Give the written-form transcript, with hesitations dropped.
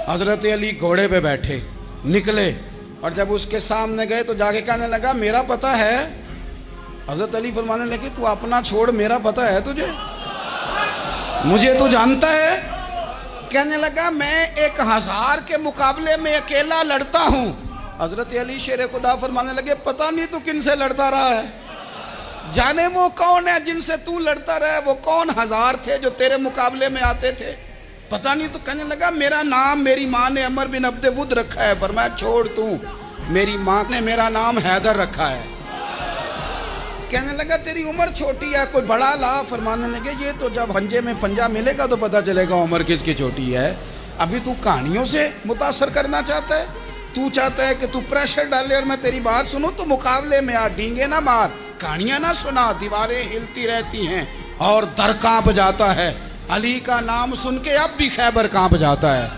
हजरत अली घोड़े पे बैठे निकले और जब उसके सामने गए तो जाके कहने लगा मेरा पता है। हजरत अली फरमाने लगे तू अपना छोड़, मेरा पता है तुझे, मुझे तू जानता है। कहने लगा मैं 1000 के मुकाबले में अकेला लड़ता हूं। हजरत अली शेर खुदा फरमाने लगे पता नहीं तू किन से लड़ता रहा है, जाने वो कौन है जिनसे तू लड़ता रहा है, वो कौन 1000 थे जो तेरे मुकाबले में आते थे, पता नहीं। तो कहने लगा मेरा नाम मेरी माँ ने अमर बिन अब्दे वुद रखा है। फरमाया छोड़ तू, मेरी माँ ने मेरा नाम हैदर रखा है। कहने लगा तेरी उम्र छोटी है, कोई बड़ा ला। फरमाने लगे ये तो जब पंजे में पंजा मिलेगा तो पता चलेगा उम्र किसकी छोटी है। अभी तू कहानियों से मुतासर करना चाहता है, तू चाहता है कि तू प्रेशर डाले और मैं तेरी बात सुनूं, तो मुकाबले में आ, डींगे ना मार, कहानियां ना सुना। दीवारें हिलती रहती हैं और दर कांप जाता है। अली का नाम सुन के अब भी खैबर कांप जाता है।